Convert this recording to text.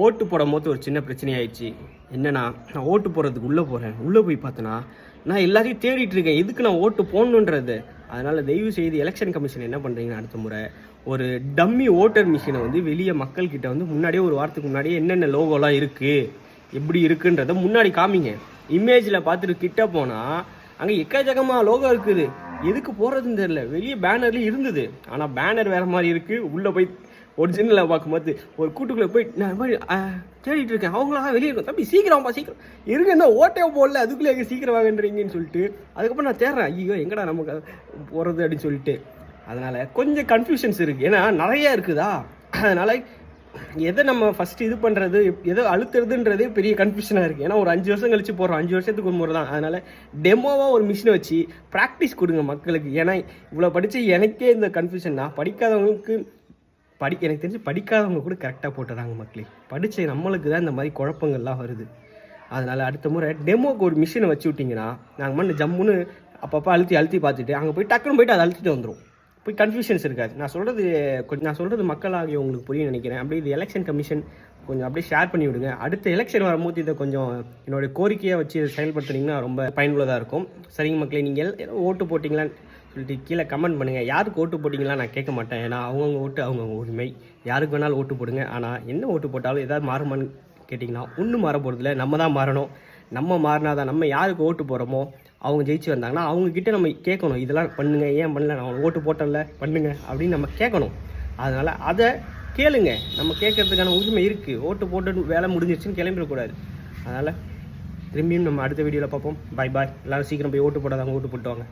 ஓட்டு போடும் போது ஒரு சின்ன பிரச்சனை ஆயிடுச்சு. என்னன்னா, நான் ஓட்டு போடுறதுக்கு உள்ளே போகிறேன். உள்ளே போய் பார்த்தேன்னா நான் எல்லாத்தையும் தேடிட்டு இருக்கேன் எதுக்கு நான் ஓட்டு போடணுன்றது. அதனால் தயவு செய்து எலெக்ஷன் கமிஷன் என்ன பண்ணுறீங்கன்னா, அடுத்த முறை ஒரு டம்மி ஓட்டர் மிஷினை வந்து வெளியே மக்கள்கிட்ட வந்து முன்னாடியே ஒரு வாரத்துக்கு முன்னாடியே என்னென்ன லோகோலாம் இருக்குது எப்படி இருக்குன்றத முன்னாடி காமிங்க. இமேஜில் பார்த்துட்டு கிட்ட போனால் அங்கே எக்கச்சக்கமாக லோகோ இருக்குது. எதுக்கு போகிறதுன்னு தெரியல. வெளியே பேனர்லேயும் இருந்தது, ஆனால் பேனர் வேறு மாதிரி இருக்குது. உள்ளே போய் ஒரிஜினலில் பார்க்கும்போது ஒரு கூட்டுக்குள்ளே போய் நான் மாதிரி தேடிட்டு இருக்கேன். அவங்களாம் வெளியே இருக்கும். தம்பி சீக்கிரம்ப்பா சீக்கிரம் இருங்க, என்ன ஓட்டையோ போடல அதுக்குள்ளே எங்கே சீக்கிரம் வாங்கன்றீங்கன்னு சொல்லிட்டு அதுக்கப்புறம் நான் தேடுறேன். ஐயோ எங்கடா நமக்கு போகிறது அப்படின்னு சொல்லிட்டு. அதனால் கொஞ்சம் கன்ஃபியூஷன்ஸ் இருக்குது. ஏன்னா நிறையா இருக்குதா, அதனால் எதை நம்ம ஃபஸ்ட்டு இது பண்ணுறது எதை அழுத்துறதுன்றதே பெரிய கன்ஃபியூஷனாக இருக்குது. ஏன்னா ஒரு 5 வருஷம் கழிச்சு போடுறோம், 5 வருஷத்துக்கு ஒரு முறை தான். அதனால் டெமோவாக ஒரு மிஷினை வச்சு ப்ராக்டிஸ் கொடுங்க மக்களுக்கு. ஏன்னா இவ்வளோ படித்து எனக்கே இந்த கன்ஃபியூஷன் தான். படிக்காதவங்களுக்கு எனக்கு தெரிஞ்சு படிக்காதவங்க கூட கரெக்டாக போட்டுறாங்க மக்களே. படித்த நம்மளுக்கு தான் இந்த மாதிரி குழப்பங்கள்லாம் வருது. அதனால் அடுத்த முறை டெமோக்கு ஒரு மிஷினை வச்சு விட்டிங்கன்னா நாங்கள் மண்ணு ஜம்முன்னு அப்பப்போ அழுத்தி பார்த்துட்டு அங்கே போய் டக்குன்னு போய்ட்டு அதை அழுத்திட்டு வந்துடும். போய் கன்ஃபியூஷன்ஸ் இருக்காது. நான் சொல்கிறது மக்களாகிய உங்களுக்கு புரிய நினைக்கிறேன். அப்படியே இது எலெக்ஷன் கமிஷன் கொஞ்சம் அப்படியே ஷேர் பண்ணி விடுங்க. அடுத்த எலெக்ஷன் வரும்போது இதை கொஞ்சம் என்னோடய கோரிக்கையாக வச்சு செயல்படுத்துனீங்கன்னா ரொம்ப பயனுள்ளதாக இருக்கும். சரிங்க மக்களே, நீங்கள் ஓட்டு போட்டிங்களான்னு சொல்லிட்டு கீழே கமெண்ட் பண்ணுங்கள். யாருக்கு ஓட்டு போட்டிங்களா நான் கேட்க மாட்டேன். ஏன்னா அவங்கவுங்க ஓட்டு அவங்கவுங்க உரிமை. யாருக்கு வேணாலும் ஓட்டு போடுங்க. ஆனால் என்ன ஓட்டு போட்டாலும் ஏதாவது மாறுமான்னு கேட்டிங்கன்னா ஒன்றும் மாற போகிறதில்ல. நம்ம தான் மாறணும். நம்ம மாறினாதான் நம்ம யாருக்கு ஓட்டு போகிறோமோ அவங்க ஜெயிச்சு வந்தாங்கன்னா அவங்கக்கிட்ட நம்ம கேட்கணும். இதெல்லாம் பண்ணுங்கள், ஏன் பண்ணல, நான் ஓட்டு போட்டல பண்ணுங்க அப்படின்னு நம்ம கேட்கணும். அதனால் அதை கேளுங்க. நம்ம கேட்கறதுக்கான உரிமை இருக்குது. ஓட்டு போட்டு வேலை முடிஞ்சிருச்சுன்னு கிளம்பிடக்கூடாது. அதனால் திரும்பியும் நம்ம அடுத்த வீடியோவில் பார்ப்போம். பாய். எல்லோரும் சீக்கிரம் போய் ஓட்டு போடாதவங்க ஓட்டு போட்டுவாங்க.